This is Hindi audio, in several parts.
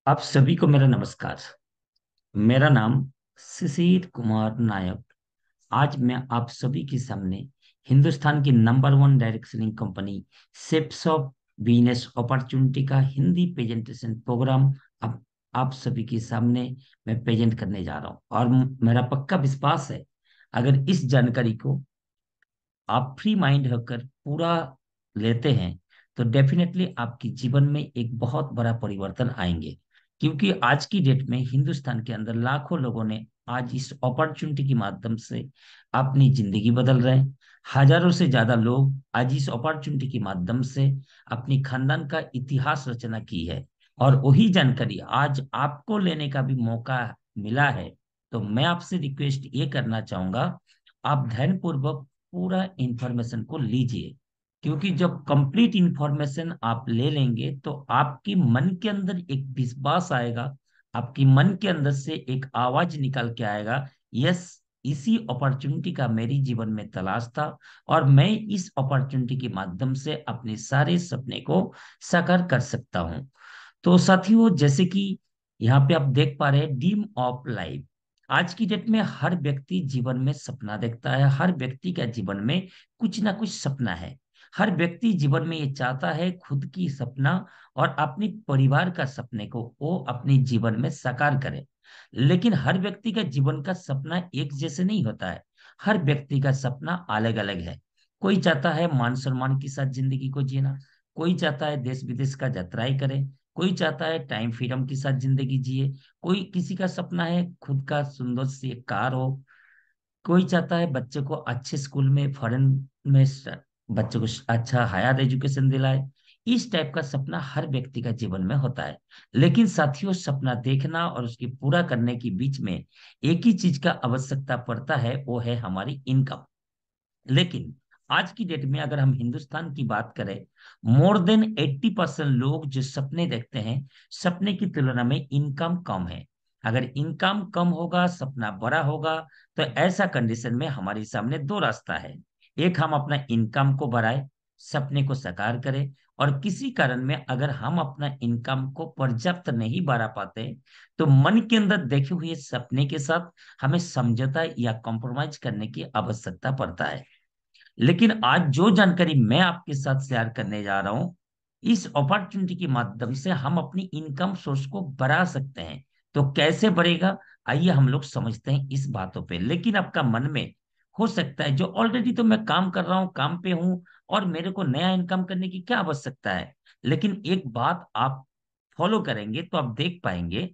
आप सभी को मेरा नमस्कार। मेरा नाम शिशिर कुमार नायक। आज मैं आप सभी के सामने हिंदुस्तान की number one direct selling company shapes of business opportunity का हिंदी प्रेजेंटेशन प्रोग्राम आप सभी के सामने मैं प्रेजेंट करने जा रहा हूं। और मेरा पक्का विश्वास है, अगर इस जानकारी को आप फ्री माइंड होकर पूरा लेते हैं तो डेफिनेटली आपके जीवन में एक बहुत बड़ा परिवर्तन आएंगे। क्योंकि आज की डेट में हिंदुस्तान के अंदर लाखों लोगों ने आज इस अपॉर्चुनिटी के माध्यम से अपनी जिंदगी बदल रहे हैं। हजारों से ज्यादा लोग आज इस अपॉर्चुनिटी के माध्यम से अपनी खानदान का इतिहास रचना की है। और वही जानकारी आज आपको लेने का भी मौका मिला है। तो मैं आपसे रिक्वेस्ट ये करना चाहूंगा, आप ध्यानपूर्वक पूरा इंफॉर्मेशन को लीजिए। क्योंकि जब कंप्लीट इंफॉर्मेशन आप ले लेंगे तो आपकी मन के अंदर एक विश्वास आएगा, आपकी मन के अंदर से एक आवाज निकल के आएगा, यस, इसी अपॉर्चुनिटी का मेरी जीवन में तलाश था और मैं इस अपॉर्चुनिटी के माध्यम से अपने सारे सपने को साकार कर सकता हूं। तो साथियों, जैसे कि यहाँ पे आप देख पा रहे हैं, ड्रीम ऑफ लाइफ। आज की डेट में हर व्यक्ति जीवन में सपना देखता है। हर व्यक्ति का जीवन में कुछ ना कुछ सपना है। हर व्यक्ति जीवन में ये चाहता है खुद की सपना और अपने परिवार का सपने को वो अपने जीवन में साकार करे। लेकिन हर व्यक्ति का जीवन का सपना एक जैसे नहीं होता है। हर व्यक्ति का सपना अलग अलग है। कोई चाहता है मान सम्मान के साथ जिंदगी को जीना, कोई चाहता है देश विदेश का यात्राएं करे, कोई चाहता है टाइम फ्रीडम के साथ जिंदगी जिए, कोई किसी का सपना है खुद का सुंदर सी एक कार हो, कोई चाहता है बच्चे को अच्छे स्कूल में फॉरेन में बच्चे को अच्छा हायर एजुकेशन दिलाए। इस टाइप का सपना हर व्यक्ति का जीवन में होता है। लेकिन साथियों, सपना देखना और उसकी पूरा करने के बीच में एक ही चीज का आवश्यकता पड़ता है, वो है हमारी इनकम। लेकिन आज की डेट में अगर हम हिंदुस्तान की बात करें, मोर देन 80% लोग जो सपने देखते हैं, सपने की तुलना में इनकम कम है। अगर इनकम कम होगा, सपना बड़ा होगा, तो ऐसा कंडीशन में हमारे सामने दो रास्ता है। एक, हम अपना इनकम को बढ़ाए, सपने को साकार करें। और किसी कारण में अगर हम अपना इनकम को पर्याप्त नहीं बढ़ा पाते, तो मन के अंदर देखे हुए सपने के साथ हमें समझौता या कॉम्प्रोमाइज करने की आवश्यकता पड़ता है। लेकिन आज जो जानकारी मैं आपके साथ शेयर करने जा रहा हूं, इस अपॉर्चुनिटी के माध्यम से हम अपनी इनकम सोर्स को बढ़ा सकते हैं। तो कैसे बढ़ेगा, आइए हम लोग समझते हैं इस बातों पे। लेकिन आपका मन में हो सकता है जो ऑलरेडी तो मैं काम कर रहा हूँ, काम पे हूँ, और मेरे को नया इनकम करने की क्या आवश्यकता है। लेकिन एक बात आप फॉलो करेंगे तो आप देख पाएंगे,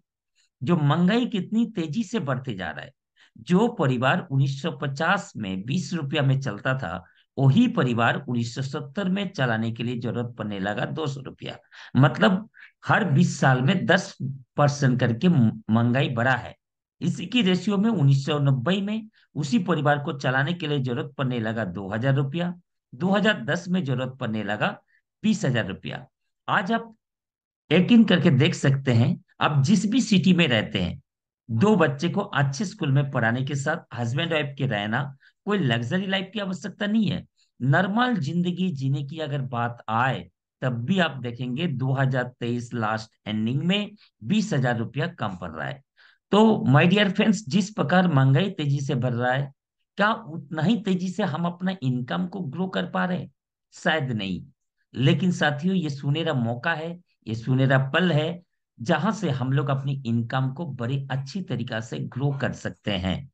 जो महंगाई कितनी तेजी से बढ़ते जा रहा है। जो परिवार 1950 में 20 रुपया में चलता था, वही परिवार 1970 में चलाने के लिए जरूरत पड़ने लगा 200 रुपया। मतलब हर 20 साल में 10% करके महंगाई बढ़ा है। इसी की रेशियो में 1990 में उसी परिवार को चलाने के लिए जरूरत पड़ने लगा 2000 रुपया। 2010 में जरूरत पड़ने लगा 20,000 रुपया। आज आप यकीन करके देख सकते हैं, आप जिस भी सिटी में रहते हैं, दो बच्चे को अच्छे स्कूल में पढ़ाने के साथ हस्बैंड वाइफ के रहना, कोई लग्जरी लाइफ की आवश्यकता नहीं है। नॉर्मल जिंदगी जीने की अगर बात आए, तब भी आप देखेंगे 2023 लास्ट एंडिंग में 20,000 रुपया कम पड़ रहा है। तो माय डियर फ्रेंड्स, जिस प्रकार महंगाई तेजी से बढ़ रहा है, क्या उतना ही तेजी से हम अपना इनकम को ग्रो कर पा रहे हैं? शायद नहीं। लेकिन साथियों, ये सुनहरा मौका है, ये सुनहरा पल है, जहां से हम लोग अपनी इनकम को बड़ी अच्छी तरीका से ग्रो कर सकते हैं।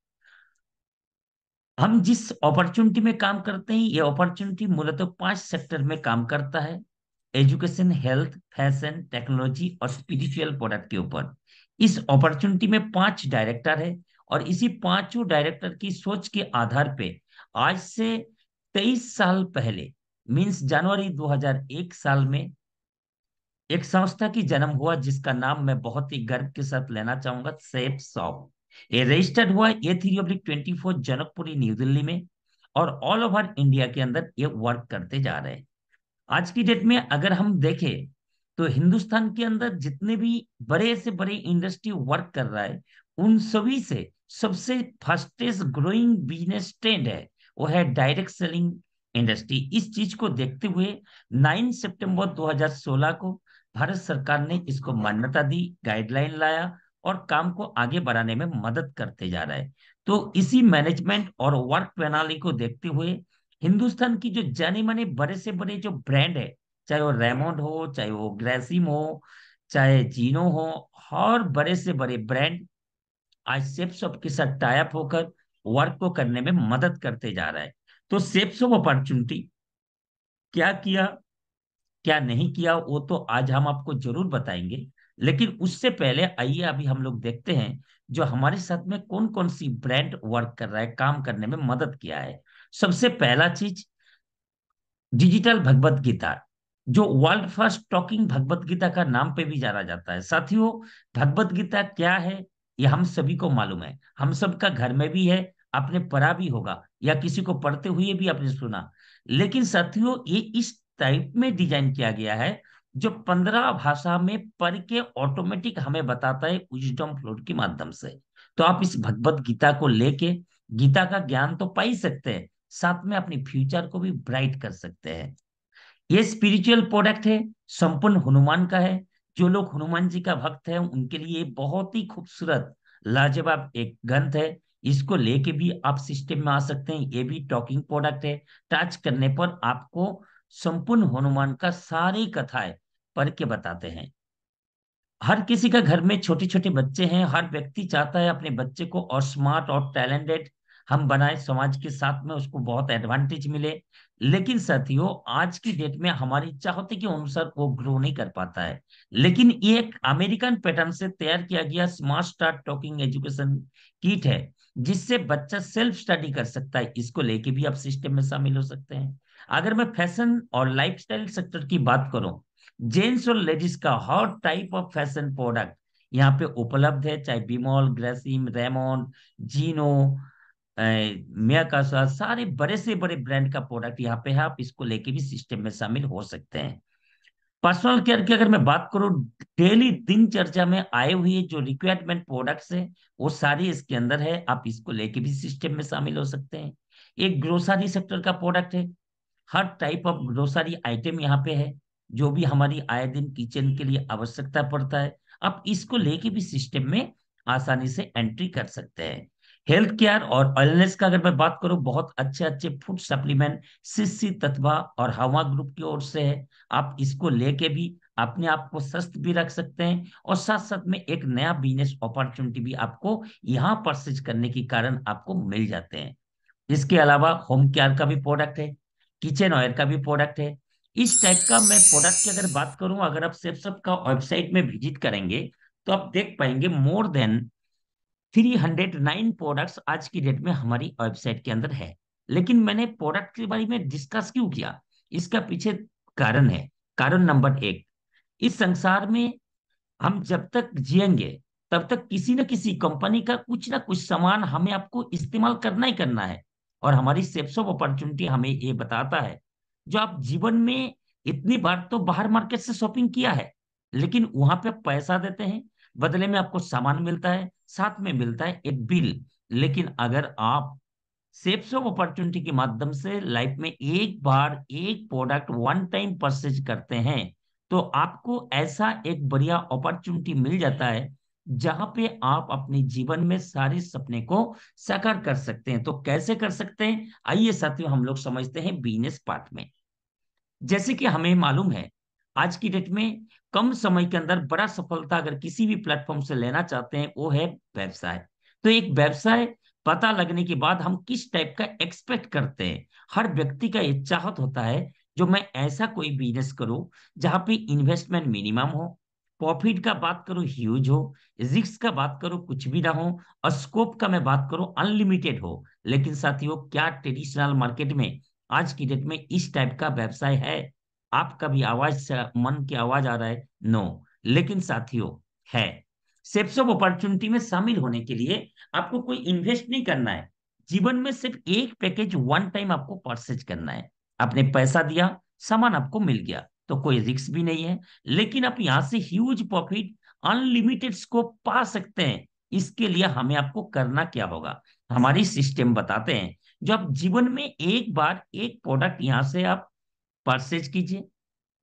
हम जिस अपॉर्चुनिटी में काम करते हैं, ये अपॉर्चुनिटी मूलतः 5 सेक्टर में काम करता है: एजुकेशन, हेल्थ, फैशन, टेक्नोलॉजी और स्पिरिचुअल प्रोडक्ट के ऊपर। इस अपॉर्चुनिटी में 5 डायरेक्टर है, और इसी पांचों डायरेक्टर की सोच के आधार पे आज से 23 साल पहले, मींस जनवरी 2001 साल में, एक संस्था की जन्म हुआ जिसका नाम मैं बहुत ही गर्व के साथ लेना चाहूंगा, सेफ सॉफ्ट। ये रजिस्टर्ड हुआ A3/24 जनकपुरी न्यू दिल्ली में, और ऑल ओवर इंडिया के अंदर ये वर्क करते जा रहे हैं। आज की डेट में अगर हम देखें, तो हिंदुस्तान के अंदर जितने भी बड़े से बड़े इंडस्ट्री वर्क कर रहा है, उन सभी से सबसे फास्टेस्ट ग्रोइंग बिजनेस ट्रेंड है, वो है डायरेक्ट सेलिंग इंडस्ट्री। इस चीज को देखते हुए 9 सितंबर 2016 को भारत सरकार ने इसको मान्यता दी, गाइडलाइन लाया और काम को आगे बढ़ाने में मदद करते जा रहा है। तो इसी मैनेजमेंट और वर्क प्रणाली को देखते हुए हिंदुस्तान की जो जाने माने बड़े से बड़े जो ब्रांड है, चाहे वो रेमोंड हो, चाहे वो ग्रेसिम हो, चाहे जीनो हो, और बड़े से बड़े ब्रांड आज सेप्सॉप के साथ टाई अप होकर वर्क को करने में मदद करते जा रहा है। तो सेप्सॉप अपॉर्चुनिटी क्या किया, क्या नहीं किया, वो तो आज हम आपको जरूर बताएंगे। लेकिन उससे पहले आइए अभी हम लोग देखते हैं जो हमारे साथ में कौन कौन सी ब्रांड वर्क कर रहा है, काम करने में मदद किया है। सबसे पहला चीज, डिजिटल भगवत गीता, जो world first talking Bhagavad Gita का नाम पे भी जाना जाता है। साथियों, भगवत गीता क्या है ये हम सभी को मालूम है, हम सबका घर में भी है, आपने पढ़ा भी होगा या किसी को पढ़ते हुए भी आपने सुना। लेकिन साथियों, ये इस टाइप में डिजाइन किया गया है जो 15 भाषा में पढ़ के ऑटोमेटिक हमें बताता है विजडम फ्लोर के माध्यम से। तो आप इस भगवत गीता को लेके गीता का ज्ञान तो पा ही सकते हैं, साथ में अपनी फ्यूचर को भी ब्राइट कर सकते हैं। ये स्पिरिचुअल प्रोडक्ट है, संपूर्ण हनुमान का है। जो लोग हनुमान जी का भक्त है उनके लिए बहुत ही खूबसूरत लाजवाब एक ग्रंथ है। इसको लेके भी आप सिस्टम में आ सकते हैं। ये भी टॉकिंग प्रोडक्ट है। टच करने पर आपको संपूर्ण हनुमान का सारी कथाएं पढ़ के बताते हैं। हर किसी का घर में छोटे छोटे बच्चे हैं, हर व्यक्ति चाहता है अपने बच्चे को और स्मार्ट और टैलेंटेड हम बनाए, समाज के साथ में उसको बहुत एडवांटेज मिले। लेकिन साथियों, आज की डेट में हमारी चाहते के अनुसार वो ग्रो नहीं कर पाता है। लेकिन ये एक अमेरिकन पैटर्न से तैयार किया गया smart start talking education kit है, जिससे बच्चा सेल्फ स्टडी कर सकता है। इसको लेके भी आप सिस्टम में शामिल हो सकते हैं। अगर मैं फैशन और लाइफस्टाइल सेक्टर की बात करूं, जेंट्स और लेडीज का हर टाइप ऑफ फैशन प्रोडक्ट यहाँ पे उपलब्ध है, चाहे बिमॉल, ग्रेसिम, रेमोन, जीनो, मियाकासा, सारे बड़े से बड़े ब्रांड का प्रोडक्ट यहाँ पे है। आप इसको लेके भी सिस्टम में शामिल हो सकते हैं। पर्सनल केयर की अगर मैं बात करूं, डेली दिनचर्या में आए हुए जो रिक्वायरमेंट प्रोडक्ट्स है वो सारी इसके अंदर है। आप इसको लेके भी सिस्टम में शामिल हो सकते हैं। एक ग्रोसरी सेक्टर का प्रोडक्ट है, हर टाइप ऑफ ग्रोसरी आइटम यहाँ पे है, जो भी हमारी आए दिन किचन के लिए आवश्यकता पड़ता है। आप इसको लेके भी सिस्टम में आसानी से एंट्री कर सकते हैं। हेल्थ केयर और वेलनेस का अगर मैं बात करूं, बहुत अच्छे अच्छे फूड सप्लीमेंट सिस्सी तत्वा और हवा ग्रुप की ओर से है। आप इसको लेके भी अपने आप को स्वस्थ भी रख सकते हैं और साथ साथ में एक नया बिजनेस अपॉर्चुनिटी भी आपको यहाँ परचेज करने के कारण आपको मिल जाते हैं। इसके अलावा होम केयर का भी प्रोडक्ट है, किचन ऑयल का भी प्रोडक्ट है। इस टाइप का मैं प्रोडक्ट की अगर बात करूं, अगर आप सेप्सप का वेबसाइट में विजिट करेंगे तो आप देख पाएंगे मोर देन 309 प्रोडक्ट्स आज की डेट में हमारी वेबसाइट के अंदर है। लेकिन मैंने प्रोडक्ट के बारे में डिस्कस क्यों किया, इसका पीछे कारण है। कारण नंबर एक, इस संसार में हम जब तक जिएंगे तब तक किसी न किसी कंपनी का कुछ ना कुछ सामान हमें आपको इस्तेमाल करना ही करना है। और हमारी सेप्स ऑफ अपॉर्चुनिटी हमें ये बताता है, जो आप जीवन में इतनी बार तो बाहर मार्केट से शॉपिंग किया है, लेकिन वहां पे आप पैसा देते हैं, बदले में आपको सामान मिलता है, साथ में मिलता है एक बिल। लेकिन अगर आप सेप्स ऑफ अपॉर्चुनिटी के माध्यम से लाइफ में एक बार एक प्रोडक्ट वन टाइम परचेज करते हैं, तो आपको ऐसा एक बढ़िया अपॉर्चुनिटी मिल जाता है जहां पे आप अपने जीवन में सारे सपने को साकार कर सकते हैं। तो कैसे कर सकते हैं, आइए साथियों हम लोग समझते हैं बिजनेस पार्ट में। जैसे कि हमें मालूम है, आज की डेट में कम समय के अंदर बड़ा सफलता अगर किसी भी प्लेटफॉर्म से लेना चाहते हैं, वो है व्यवसाय। तो एक व्यवसाय पता लगने के बाद हम किस टाइप का एक्सपेक्ट करते हैं, हर व्यक्ति का ये चाहत होता है जो मैं ऐसा कोई बिजनेस करूं जहां पे इन्वेस्टमेंट मिनिमम हो, प्रॉफिट का बात करूं ह्यूज हो, रिस्क का बात करूं कुछ भी ना हो, और स्कोप का मैं बात करूं अनलिमिटेड हो। लेकिन साथियों, क्या ट्रेडिशनल मार्केट में आज की डेट में इस टाइप का व्यवसाय है? आपका भी आवाज से मन की आवाज आ रहा है नो। लेकिन साथियों, है। सेप्स ऑफ अपॉर्चुनिटी में शामिल होने के लिए आपको कोई इन्वेस्ट नहीं करना है। जीवन में सिर्फ एक पैकेज वन टाइम आपको परचेज करना है। आपने पैसा दिया, सामान आपको मिल गया, तो कोई रिस्क भी नहीं है। लेकिन आप यहां से ह्यूज प्रॉफिट, अनलिमिटेड स्कोप पा सकते हैं। इसके लिए हमें आपको करना क्या होगा, हमारी सिस्टम बताते हैं। जो आप जीवन में एक बार एक प्रोडक्ट यहां से आप परचेज कीजिए,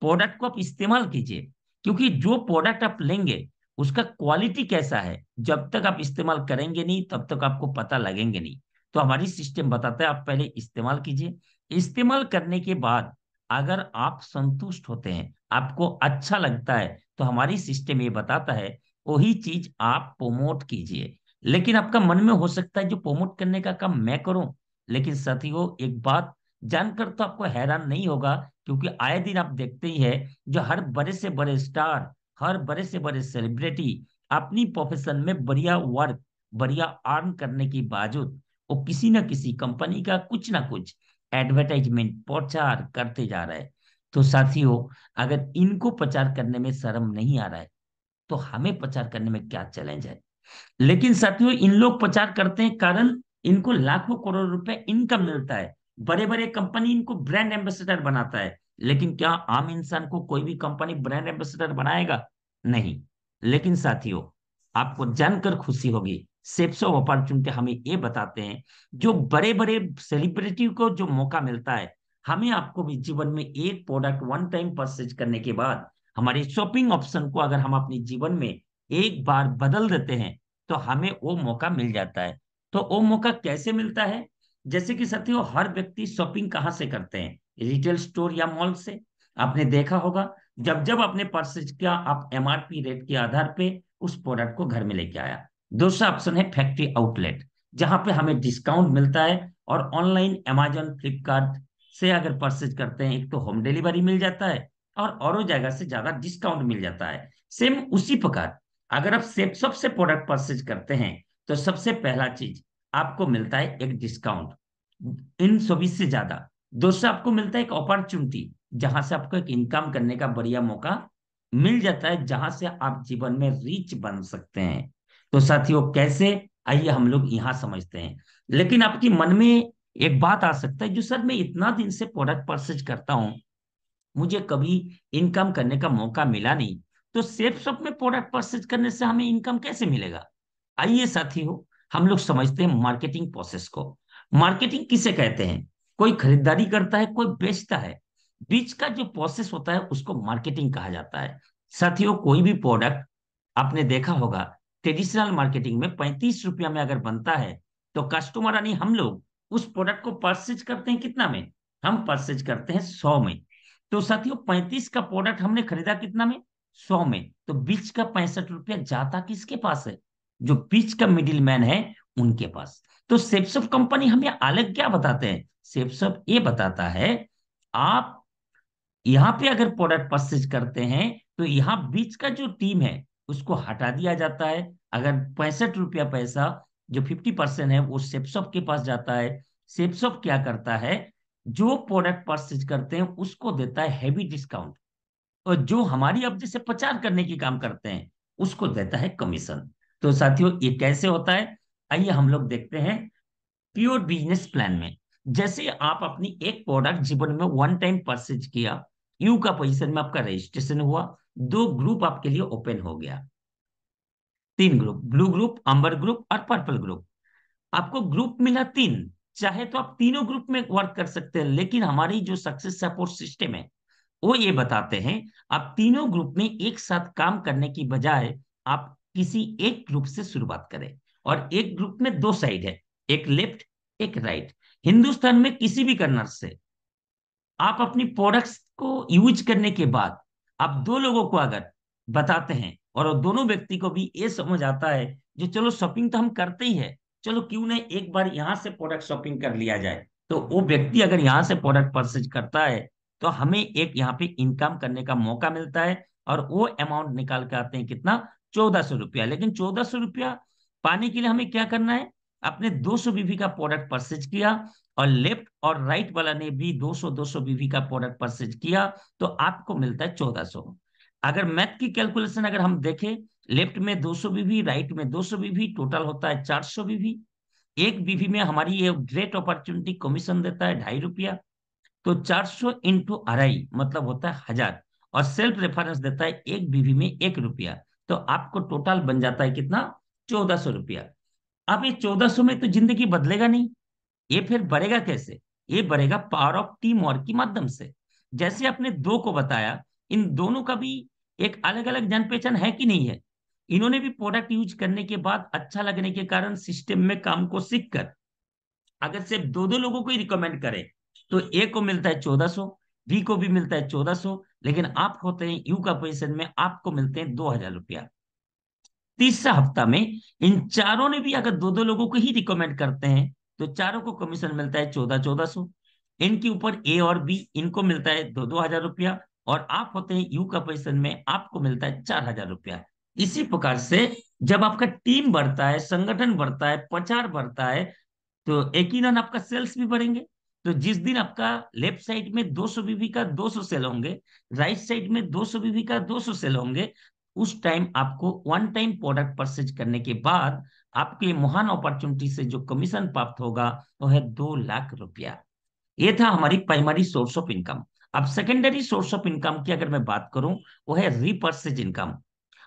प्रोडक्ट को आप इस्तेमाल कीजिए, क्योंकि जो प्रोडक्ट आप लेंगे उसका क्वालिटी कैसा है, जब तक आप इस्तेमाल करेंगे नहीं तब तक आपको पता लगेंगे नहीं। तो हमारी सिस्टम बताता है आप पहले इस्तेमाल कीजिए, इस्तेमाल करने के बाद अगर आप संतुष्ट होते हैं, आपको अच्छा लगता है, तो हमारी सिस्टम ये बताता है वही चीज आप प्रमोट कीजिए। लेकिन आपका मन में हो सकता है जो प्रमोट करने का काम मैं करूं, लेकिन साथियों एक बात जानकर तो आपको हैरान नहीं होगा, क्योंकि आए दिन आप देखते ही है जो हर बड़े से बड़े स्टार, हर बड़े से बड़े सेलिब्रिटी अपनी प्रोफेशन में बढ़िया वर्क, बढ़िया अर्न करने के बावजूद वो किसी ना किसी कंपनी का कुछ ना कुछ एडवर्टाइजमेंट प्रचार करते जा रहे हैं। तो साथियों, अगर इनको प्रचार करने में शर्म नहीं आ रहा है, तो हमें प्रचार करने में क्या चैलेंज है। लेकिन साथियों इन लोग प्रचार करते हैं कारण इनको लाखों करोड़ रुपए इनकम मिलता है, बड़े बड़े कंपनी इनको ब्रांड एम्बेसडर बनाता है। लेकिन क्या आम इंसान को कोई भी कंपनी ब्रांड एम्बेसडर बनाएगा? नहीं। लेकिन साथियों, आपको जानकर खुशी होगी, सेप्स ऑफ अपॉर्चुनिटी हमें ये बताते हैं जो बड़े बड़े सेलिब्रिटी को जो मौका मिलता है, हमें आपको भी जीवन में एक प्रोडक्ट वन टाइम परचेज करने के बाद हमारे शॉपिंग ऑप्शन को अगर हम अपने जीवन में एक बार बदल देते हैं, तो हमें वो मौका मिल जाता है। तो वो मौका कैसे मिलता है? जैसे कि साथियों, हर व्यक्ति शॉपिंग कहाँ से करते हैं? रिटेल स्टोर या मॉल से। आपने देखा होगा जब जब आपने परचेज किया, आप एमआरपी रेट के आधार पे उस प्रोडक्ट को घर में लेके आया। दूसरा ऑप्शन है फैक्ट्री आउटलेट, जहां पे हमें डिस्काउंट मिलता है, और ऑनलाइन अमेजन फ्लिपकार्ट से अगर परचेज करते हैं, एक तो होम डिलीवरी मिल जाता है और जगह से ज्यादा डिस्काउंट मिल जाता है। सेम उसी प्रकार अगर आप सेप्सॉप से प्रोडक्ट परचेज करते हैं, तो सबसे पहला चीज आपको मिलता है एक डिस्काउंट इन सभी से ज्यादा। दूसरा आपको मिलता है एक अपॉर्चुनिटी, जहां से आपको एक इनकम करने का बढ़िया मौका मिल जाता है, जहां से आप जीवन में रिच बन सकते हैं। तो साथियों कैसे, आइए हम लोग यहाँ समझते हैं। लेकिन आपके मन में एक बात आ सकता है, जो सर मैं इतना दिन से प्रोडक्ट परचेज करता हूँ, मुझे कभी इनकम करने का मौका मिला नहीं, तो सेफ शॉप में प्रोडक्ट परचेज करने से हमें इनकम कैसे मिलेगा? आइए साथियों, हम लोग समझते हैं मार्केटिंग प्रोसेस को। मार्केटिंग किसे कहते हैं? कोई खरीदारी करता है, कोई बेचता है, बीच का जो प्रोसेस होता है उसको मार्केटिंग कहा जाता है। साथियों कोई भी प्रोडक्ट आपने देखा होगा, ट्रेडिशनल मार्केटिंग में 35 रुपया में अगर बनता है, तो कस्टमर यानी हम लोग उस प्रोडक्ट को परचेज करते हैं कितना में? हम परचेज करते हैं 100 में। तो साथियों 35 का प्रोडक्ट हमने खरीदा कितना में? 100 में। तो बीच का 65 रुपया जाता किसके पास है? जो बीच का मिडिल मैन है, उनके पास। तो सेप्सअप कंपनी हमें अलग क्या बताते हैं? सेप्सअप ये बताता है आप यहाँ पे अगर प्रोडक्ट परचेज करते हैं, तो यहाँ बीच का जो टीम है उसको हटा दिया जाता है। अगर 65 रुपया पैसा जो 50% है वो सेप्सॉप के पास जाता है। सेप्सॉप क्या करता है? जो प्रोडक्ट परचेज करते हैं उसको देता है हैवी डिस्काउंट, और जो हमारी अब जैसे प्रचार करने की काम करते हैं उसको देता है कमीशन। तो साथियों ये कैसे होता है, आइए हम लोग देखते हैं प्योर बिजनेस प्लान में। जैसे आप अपनी एक प्रोडक्ट जीवन में वन टाइम परचेज किया, यू का पोजीशन में आपका रजिस्ट्रेशन हुआ, दो ग्रुप आपके लिए ओपन हो गया, तीन ग्रुप, ब्लू ग्रुप, अंबर ग्रुप और पर्पल ग्रुप। आपको ग्रुप मिला तीन, चाहे तो आप तीनों ग्रुप में वर्क कर सकते हैं, लेकिन हमारी जो सक्सेस सपोर्ट सिस्टम है वो ये बताते हैं आप तीनों ग्रुप में एक साथ काम करने की बजाय आप किसी एक ग्रुप से शुरुआत करें। और एक ग्रुप में दो साइड है, एक लेफ्ट, एक राइट। हिंदुस्तान में किसी भी कर्नर से आप अपनी प्रोडक्ट्स को यूज करने के बाद आप दो लोगों को अगर बताते हैं, और वो दोनों व्यक्ति को भी ये समझ आता है जो चलो शॉपिंग तो हम करते ही है, चलो क्यों नहीं एक बार यहाँ से प्रोडक्ट शॉपिंग कर लिया जाए, तो वो व्यक्ति अगर यहाँ से प्रोडक्ट परचेज करता है, तो हमें एक यहाँ पे इनकम करने का मौका मिलता है। और वो अमाउंट निकाल के आते हैं कितना? 1400 रुपया। लेकिन 1400 रुपया पाने के लिए हमें क्या करना है? अपने 200 बीवी का प्रोडक्ट परचेज किया, और लेफ्ट और राइट वाला ने भी 200 200 बीवी का प्रोडक्ट परचेज किया, तो आपको मिलता है 1400। अगर मैथ की कैलकुलेशन अगर हम देखें, लेफ्ट में 200 बीवी, राइट में 200 बीवी, टोटल होता है 400 बीवी। एक बीवी में हमारी ये ग्रेट अपॉर्चुनिटी कमीशन देता है 2.5 रुपया। तो 400 इंटू अढ़ाई मतलब होता है 1000, और सेल्फ रेफरेंस देता है एक बीवी में 1 रुपया। तो आपको टोटल बन जाता है कितना? 1400 रुपया। अब ये 1400 में तो जिंदगी बदलेगा नहीं, ये फिर बढ़ेगा कैसे? ये बढ़ेगा पावर ऑफ टीम वर्क के माध्यम से। जैसे आपने दो को बताया, इन दोनों का भी एक अलग अलग जान पहचान है कि नहीं है। इन्होंने भी प्रोडक्ट यूज करने के बाद अच्छा लगने के कारण सिस्टम में काम को सीख कर अगर सिर्फ दो दो लोगों को ही रिकमेंड करें तो ए को मिलता है 1400, बी को भी मिलता है 1400, लेकिन आप होते हैं यू का पोजीशन में, आपको मिलते हैं 2000 रुपया। तीसरा हफ्ता में इन चारों ने भी अगर दो दो लोगों को ही रिकमेंड करते हैं तो चारों को कमीशन मिलता है 1400। इनके ऊपर ए और बी, इनको मिलता है 2000 रुपया, और आप होते हैं यू का पोजीशन में, आपको मिलता है 4000 रुपया। इसी प्रकार से जब आपका टीम बढ़ता है, संगठन बढ़ता है, प्रचार बढ़ता है, तो यकीनन आपका सेल्स भी बढ़ेंगे। तो जिस दिन आपका लेफ्ट साइड में 200 बीबी का 200 सेल होंगे, राइट साइड में 200 बीबी का 200 सेल होंगे, उस टाइम आपको वन टाइम प्रोडक्ट परचेज करने के बाद आपके महान अपॉर्चुनिटी से जो कमीशन प्राप्त होगा वो है 2 लाख रुपया। ये था हमारी प्राइमरी सोर्स ऑफ इनकम। अब सेकेंडरी सोर्स ऑफ इनकम की अगर मैं बात करूं, वो है रीपर्चेज इनकम।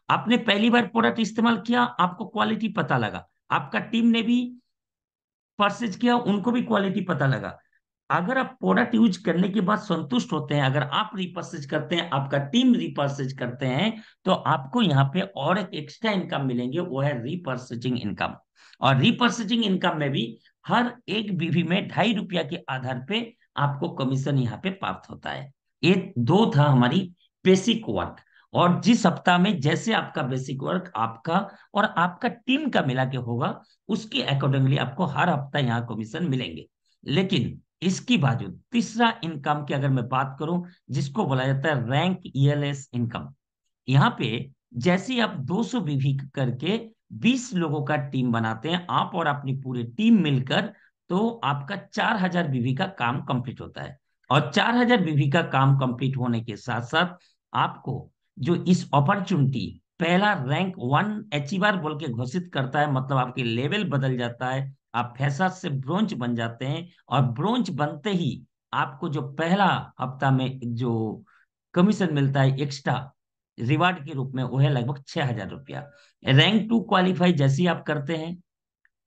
आपने पहली बार प्रोडक्ट इस्तेमाल किया, आपको क्वालिटी पता लगा, आपका टीम ने भी परचेज किया, उनको भी क्वालिटी पता लगा। अगर आप प्रोडक्ट यूज करने के बाद संतुष्ट होते हैं, अगर आप रिपर्चेज करते हैं, आपका टीम रिपर्चेज करते हैं, तो आपको यहाँ पे और एक एक्स्ट्रा इनकम मिलेंगे, वो है रिपर्चेजिंग इनकम। और रिपर्चेजिंग इनकम में भी हर एक बीवी में 2.5 रुपया के आधार पे आपको कमीशन यहाँ पे प्राप्त होता है। ये दो था हमारी बेसिक वर्क। और जिस सप्ताह में जैसे आपका बेसिक वर्क आपका और आपका टीम का मिला के होगा, उसके अकॉर्डिंगली आपको हर हफ्ता यहाँ कमीशन मिलेंगे। लेकिन इसकी बाजू तीसरा इनकम की अगर मैं बात करूं, जिसको बोला जाता है रैंक ईएलएस इनकम। यहाँ पे जैसे ही आप 200 बीवी करके 20 लोगों का टीम बनाते हैं, आप और अपनी पूरी टीम मिलकर, तो आपका 4000 बीवी का काम कंप्लीट होता है। और 4000 बीवी का काम कंप्लीट होने के साथ साथ आपको जो इस अपॉर्चुनिटी पहला रैंक 1 अचीवर बोल के घोषित करता है, मतलब आपके लेवल बदल जाता है, आप फैसा से ब्रोंज बन जाते हैं। और ब्रोंज बनते ही आपको जो पहला हफ्ता में जो कमीशन मिलता है एक्स्ट्रा रिवार्ड के रूप में, वो है लगभग 6000 रुपया। रैंक 2 क्वालिफाई जैसे ही आप करते हैं,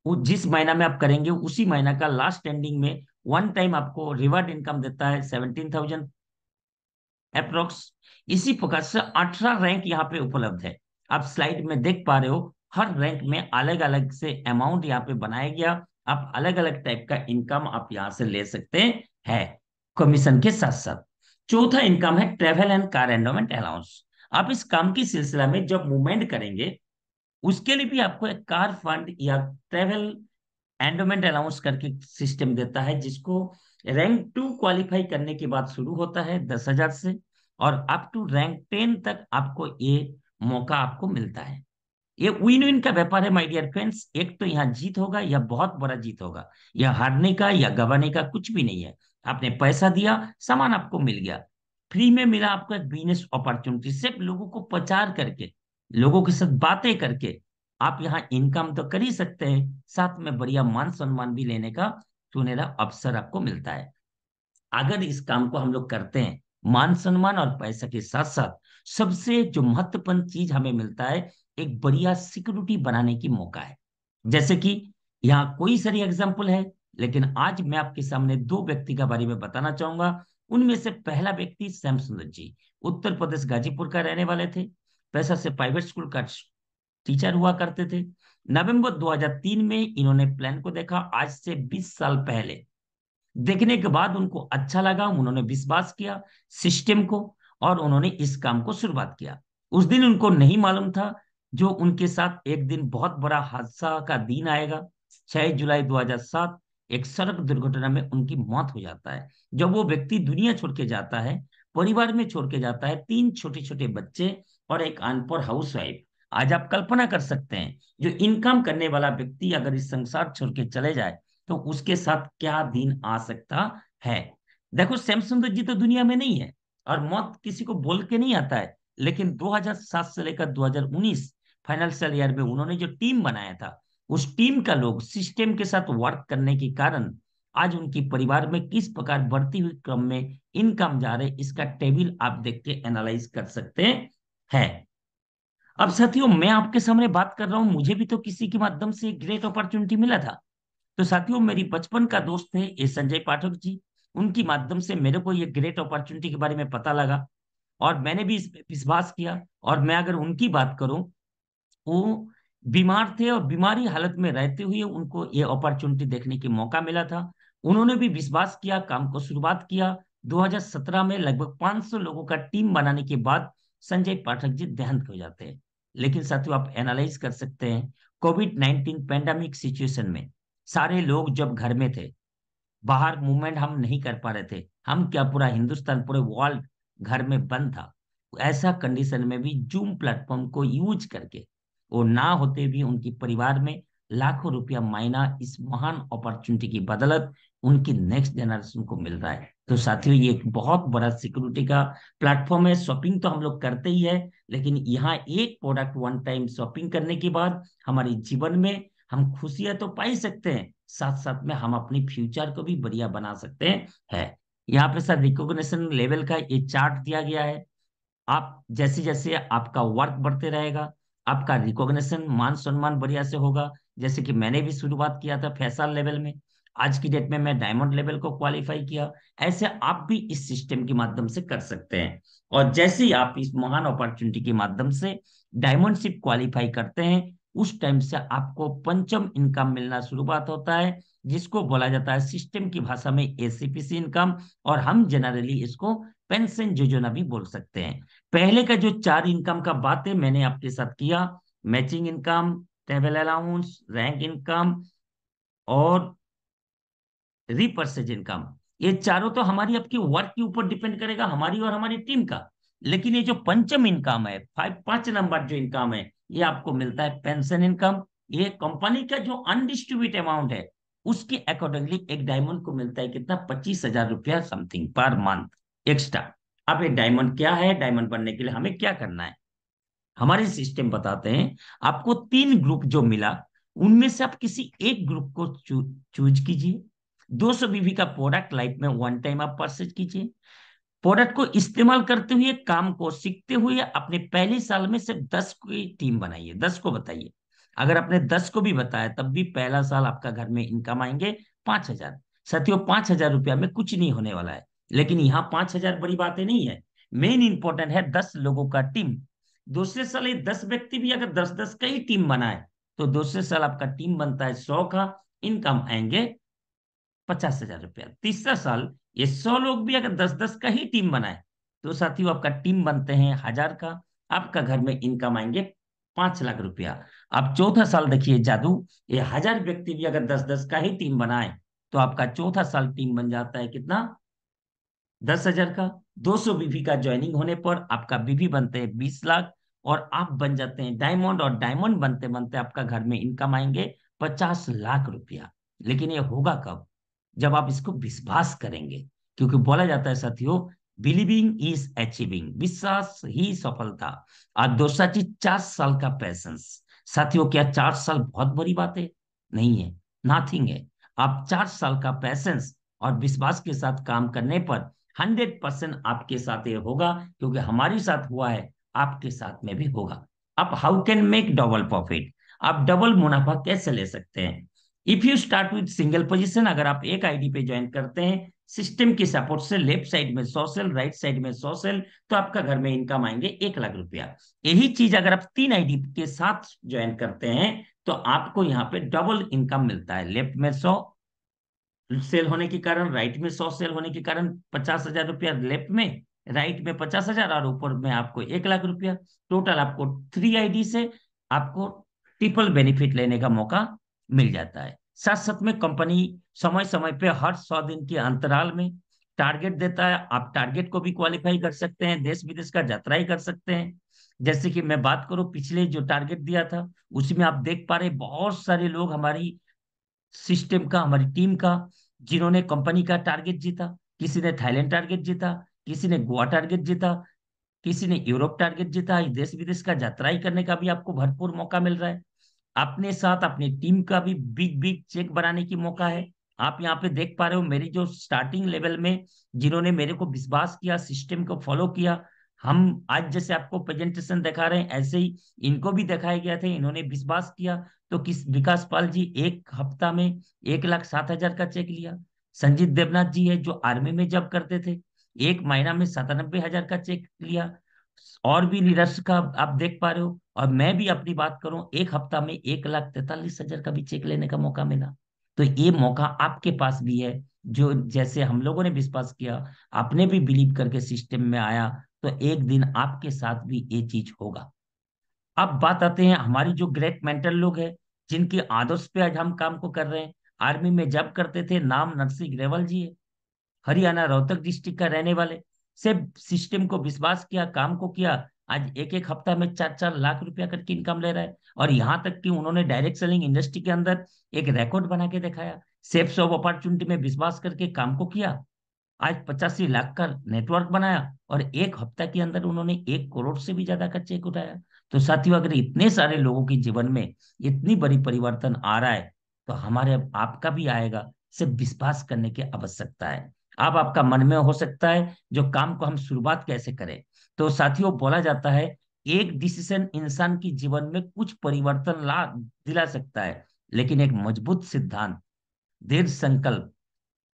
वो जिस महीना में आप करेंगे उसी महीना का लास्ट एंडिंग में वन टाइम आपको रिवार्ड इनकम देता है 17,000 अप्रोक्स। इसी प्रकार से 18 रैंक यहाँ पे उपलब्ध है। आप स्लाइड में देख पा रहे हो, हर रैंक में अलग अलग से अमाउंट यहाँ पे बनाया गया। आप अलग अलग टाइप का इनकम आप यहाँ से ले सकते हैं कमीशन के साथ साथ। चौथा इनकम है travel and car endowment allowance. आप इस काम की सिलसिला में जब मूवमेंट करेंगे, उसके लिए भी आपको एक कार फंड या ट्रेवल एंडोमेंट अलाउंस करके सिस्टम देता है, जिसको रैंक 2 क्वालिफाई करने के बाद शुरू होता है 10,000 से, और अप टू रैंक 10 तक आपको ये मौका आपको मिलता है। ये विन विन का व्यापार है माय डियर फ्रेंड्स। एक तो यहाँ जीत होगा या बहुत बड़ा जीत होगा, या हारने का या गंवाने का कुछ भी नहीं है। आपने पैसा दिया, सामान आपको मिल गया, फ्री में मिला आपको एक बिजनेस अपॉर्चुनिटी। सिर्फ लोगों को प्रचार करके, लोगों के साथ बातें करके आप यहाँ इनकम तो कर ही सकते हैं, साथ में बढ़िया मान सम्मान भी लेने का सुनहरा अवसर आपको मिलता है। अगर इस काम को हम लोग करते हैं, मान सम्मान और पैसा के साथ साथ सबसे जो महत्वपूर्ण चीज हमें मिलता है, एक बढ़िया सिक्योरिटी बनाने की मौका है। जैसे कि यहाँ कोई सारी एग्जाम्पल है, लेकिन आज मैं आपके सामने दो व्यक्ति के बारे में बताना चाहूंगा। उनमें से पहला व्यक्ति श्याम सुंदर जी, उत्तर प्रदेश गाजीपुर का रहने वाले थे। पैसा से प्राइवेट स्कूल का टीचर हुआ करते थे। नवंबर 2003 में इन्होंने प्लान को देखा, आज से 20 साल पहले। देखने के बाद उनको अच्छा लगा, उन्होंने विश्वास किया सिस्टम को, और उन्होंने इस काम को शुरुआत किया। उस दिन उनको नहीं मालूम था जो उनके साथ एक दिन बहुत बड़ा हादसा का दिन आएगा। 6 जुलाई 2007 एक सड़क दुर्घटना में उनकी मौत हो जाता है। जब वो व्यक्ति दुनिया छोड़ के जाता है, परिवार में छोड़ के जाता है 3 छोटे छोटे बच्चे और एक अनपढ़ हाउसवाइफ। आज आप कल्पना कर सकते हैं, जो इनकम करने वाला व्यक्ति अगर इस संसार छोड़ के चले जाए तो उसके साथ क्या दिन आ सकता है। देखो श्याम सुंदर जी तो दुनिया में नहीं है, और मौत किसी को बोल के नहीं आता है, लेकिन 2007 से लेकर 2019 फाइनेंशियल ईयर में उन्होंने जो टीम बनाया था, उस टीम का लोग सिस्टम के साथ वर्क करने के कारण आज उनके परिवार में किस प्रकार बढ़ती हुई क्रम में इनकम जा रहे, इसका टेबल आप देख के एनालाइज कर सकते हैं। अब साथियों, मैं आपके सामने बात कर रहा हूं, मुझे भी तो किसी के माध्यम से ग्रेट अपॉर्चुनिटी मिला था। तो साथियों, मेरी बचपन का दोस्त है ये संजय पाठक जी, उनकी माध्यम से मेरे को ये ग्रेट अपॉर्चुनिटी के बारे में पता लगा। और मैंने भी इस पे विश्वास किया। और मैं अगर उनकी बात करूं, वो बीमार थे और बीमारी हालत में रहते हुए उनको ये अपॉर्चुनिटी देखने की मौका मिला था। उन्होंने भी विश्वास किया, काम को शुरुआत किया। 2017 में लगभग 500 लोगों का टीम बनाने के बाद संजय पाठक जी देहांत हो जाते हैं। लेकिन साथियों, आप एनालाइज कर सकते हैं, कोविड 19 पैंडेमिक सिचुएशन में सारे लोग जब घर में थे, बाहर मूवमेंट हम नहीं कर पा रहे थे, हम क्या पूरा हिंदुस्तान, पूरे वर्ल्ड घर में बंद था। ऐसा कंडीशन में भी जूम प्लेटफॉर्म को यूज करके, वो ना होते भी उनके परिवार में लाखों रुपया महीना इस महान अपॉर्चुनिटी की बदौलत उनकी नेक्स्ट जनरेशन को मिल रहा है। तो साथियों, ये एक बहुत बड़ा सिक्योरिटी का प्लेटफॉर्म है। शॉपिंग तो हम लोग करते ही है, लेकिन यहाँ एक प्रोडक्ट वन टाइम शॉपिंग करने के बाद हमारे जीवन में हम खुशियां तो पा ही सकते हैं, साथ साथ में हम अपनी फ्यूचर को भी बढ़िया बना सकते हैं। है यहाँ पे सर रिकॉग्निशन लेवल का ये चार्ट दिया गया है। आप जैसे जैसे आपका वर्क बढ़ते रहेगा, आपका रिकॉग्निशन मान सम्मान बढ़िया से होगा। जैसे कि मैंने भी शुरुआत किया था फैसल लेवल में, आज की डेट में मैं डायमंड लेवल को क्वालिफाई किया। ऐसे आप भी इस सिस्टम के माध्यम से कर सकते हैं। और जैसे ही आप इस महान अपॉर्चुनिटी के माध्यम से डायमंडशिप क्वालिफाई करते हैं, उस टाइम से आपको पंचम इनकम मिलना शुरुआत होता है, जिसको बोला जाता है सिस्टम की भाषा में एसीपीसी इनकम, और हम जनरली इसको पेंशन योजना भी बोल सकते हैं। पहले का जो चार इनकम का बात है मैंने आपके साथ किया, matching income, travel allowance, rank income और रिपर्सेज इनकम। ये चारों तो हमारी आपकी वर्क के ऊपर डिपेंड करेगा, हमारी और हमारी टीम का। लेकिन ये जो पंचम इनकम है, 5 नंबर जो इनकम है, ये आपको मिलता है पेंशन इनकम। ये कंपनी का जो अनडिस्ट्रीब्यूट अमाउंट है, उसके अकॉर्डिंगली एक डायमंड को मिलता है कितना, 25,000 रुपया समथिंग पर मंथ एक्स्ट्रा। अब ये डायमंड क्या है, डायमंड बनने के लिए हमें क्या करना है, हमारे सिस्टम बताते हैं। आपको 3 ग्रुप जो मिला, उनमें से आप किसी एक ग्रुप को चूज कीजिए। 200 बीबी का प्रोडक्ट लाइफ में वन टाइम आप परचेज कीजिए। प्रोडक्ट को इस्तेमाल करते हुए, काम को सीखते हुए अपने पहले साल में सिर्फ 10 की टीम बनाइए, 10 को बताइए। अगर आपने 10 को भी बताया तब भी पहला साल आपका घर में इनकम आएंगे 5,000। साथियों, 5,000 रुपया में कुछ नहीं होने वाला है, लेकिन यहाँ 5,000 बड़ी बातें नहीं है। मेन इंपॉर्टेंट है 10 लोगों का टीम। दूसरे साल ये 10 व्यक्ति भी अगर 10-10 का ही टीम बनाए, तो दूसरे साल आपका टीम बनता है 100 का, इनकम आएंगे 50,000 रुपया। तीसरा साल ये 100 लोग भी अगर 10-10 का ही टीम बनाए, तो साथियों आपका टीम बनते हैं 1,000 का, आपका घर में इनकम आएंगे 5 लाख रुपया। अब चौथा साल देखिए जादू, ये 1,000 व्यक्ति भी अगर 10-10 का ही टीम बनाए, तो आपका चौथा साल टीम बन जाता है कितना, 10,000 का। 200 बीबी का ज्वाइनिंग होने पर आपका बीबी बनते हैं 20 लाख, और आप बन जाते हैं डायमंड। और डायमंड बनते बनते आपका घर में इनकम आएंगे 50 लाख रुपया। लेकिन ये होगा कब, जब आप इसको विश्वास करेंगे। क्योंकि बोला जाता है साथियों, बिलीविंग इज अचीविंग, विश्वास ही सफलता। और दूसरा चीज, 4 साल का पैसेंस। साथियों, क्या 4 साल बहुत बड़ी बात है? नहीं है, नाथिंग है। आप 4 साल का पैसेंस और विश्वास के साथ काम करने पर 100% आपके साथ ये होगा, क्योंकि हमारे साथ हुआ है, आपके साथ में भी होगा। आप how can make double profit, आप डबल मुनाफा कैसे ले सकते हैं? If you start with single position, अगर आप एक आईडी पे ज्वाइन करते हैं, सिस्टम की सपोर्ट से लेफ्ट साइड में 100 सेल, राइट साइड में 100 सेल, तो आपका घर में इनकम आएंगे 1 लाख रुपया। यही चीज अगर आप 3 आईडी के साथ ज्वाइन करते हैं, तो आपको यहाँ पे डबल इनकम मिलता है। लेफ्ट में 100 सेल होने के कारण, राइट में 100 सेल होने के कारण 50,000 रुपया लेफ्ट में, राइट में 50,000, और ऊपर में आपको 1 लाख रुपया। टोटल आपको 3 आईडी से आपको ट्रिपल बेनिफिट लेने का मौका मिल जाता है। साथ साथ में कंपनी समय समय पे हर 100 दिन के अंतराल में टारगेट देता है। आप टारगेट को भी क्वालिफाई कर सकते हैं, देश विदेश का यात्रा ही कर सकते हैं। जैसे कि मैं बात करूं, पिछले जो टारगेट दिया था, उसमें आप देख पा रहे बहुत सारे लोग हमारी सिस्टम का, हमारी टीम का, जिन्होंने कंपनी का टारगेट जीता। किसी ने थाईलैंड टारगेट जीता, किसी ने गोवा टारगेट जीता, किसी ने यूरोप टारगेट जीता। देश विदेश का यात्रा ही करने का भी आपको भरपूर मौका मिल रहा है। अपने साथ अपनी टीम का भी बिग बिग चेक बनाने की मौका है। आप यहाँ पे देख पा रहे हो, मेरी जो स्टार्टिंग लेवल में जिन्होंने मेरे को विश्वास किया, सिस्टम को फॉलो किया, हम आज जैसे आपको प्रेजेंटेशन दिखा रहे हैं, ऐसे ही इनको भी दिखाए गए थे, इन्होंने विश्वास किया। तो किस विकास पाल जी 1 हफ्ता में 1,07,000 का चेक लिया। संजीत देवनाथ जी है जो आर्मी में जॉब करते थे, एक महीना में 97,000 का चेक लिया। और भी निरस्त का आप देख पा रहे हो। और मैं भी अपनी बात करूं, एक हफ्ता में 1,43,000 का भी चेक लेने का मौका मिला। तो ये मौका आपके पास भी है। जो जैसे हम लोगों ने विश्वास किया, आपने भी बिलीव करके सिस्टम में आया, तो एक दिन आपके साथ भी ये चीज होगा। अब बात आते हैं हमारी जो ग्रेट मेंटर लोग हैं, जिनके आदर्श पे आज हम काम को कर रहे हैं। आर्मी में जब करते थे, नाम नरसिंह ग्रेवाल जी है, हरियाणा रोहतक डिस्ट्रिक्ट का रहने वाले। से सिस्टम को विश्वास किया, काम को किया। आज एक एक हफ्ता में 4-4 लाख रुपया करके इनकम ले रहा है। और यहाँ तक कि उन्होंने डायरेक्ट सेलिंग इंडस्ट्री के अंदर एक रिकॉर्ड बना के दिखाया। सेप्स ऑफ अपॉर्चुनिटी में विश्वास करके काम को किया। आज 85 लाख का नेटवर्क बनाया, और एक हफ्ता के अंदर उन्होंने 1 करोड़ से भी ज्यादा का चेक उठाया। तो साथियों, अगर इतने सारे लोगों के जीवन में इतनी बड़ी परिवर्तन आ रहा है, तो हमारे आपका भी आएगा। सिर्फ विश्वास करने की आवश्यकता है। अब आपका मन में हो सकता है जो काम को हम शुरुआत कैसे करें। तो साथियों, बोला जाता है एक डिसीजन इंसान की जीवन में कुछ परिवर्तन ला दिला सकता है, लेकिन एक मजबूत सिद्धांत, दृढ़ संकल्प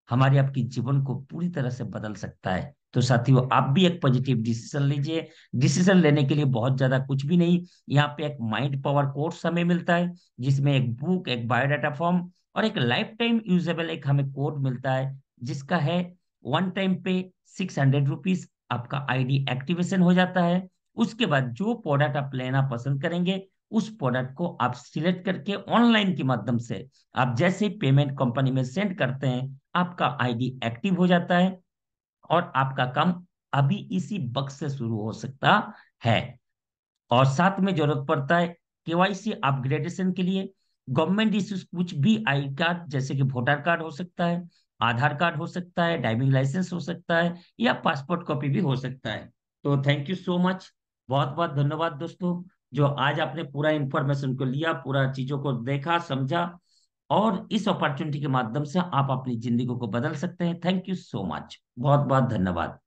हमारे आपके जीवन को पूरी तरह से बदल सकता है। तो साथियों, आप भी एक पॉजिटिव डिसीजन लीजिए। डिसीजन लेने के लिए बहुत ज्यादा कुछ भी नहीं, यहाँ पे एक माइंड पावर कोर्स हमें मिलता है, जिसमें एक बुक, एक बायोडाटा फॉर्म और एक लाइफ टाइम यूजेबल एक हमें कोड मिलता है, जिसका है वन टाइम पे 600 रुपीज। आपका आईडी एक्टिवेशन हो जाता है। उसके बाद जो प्रोडक्ट आप लेना पसंद करेंगे, उस प्रोडक्ट को आप सिलेक्ट करके ऑनलाइन के माध्यम से आप जैसे पेमेंट कंपनी में सेंड करते हैं, आपका आईडी एक्टिव हो जाता है, और आपका काम अभी इसी वक्त से शुरू हो सकता है। और साथ में जरूरत पड़ता है केवाईसी अपग्रेडेशन के लिए। गवर्नमेंट इश्यूज कुछ भी आई कार्ड, जैसे कि वोटर कार्ड हो सकता है, आधार कार्ड हो सकता है, ड्राइविंग लाइसेंस हो सकता है, या पासपोर्ट कॉपी भी हो सकता है। तो थैंक यू सो मच। बहुत बहुत धन्यवाद दोस्तों, जो आज आपने पूरा इंफॉर्मेशन को लिया, पूरा चीजों को देखा, समझा, और इस अपॉर्चुनिटी के माध्यम से आप अपनी जिंदगी को बदल सकते हैं। थैंक यू सो मच, बहुत बहुत धन्यवाद।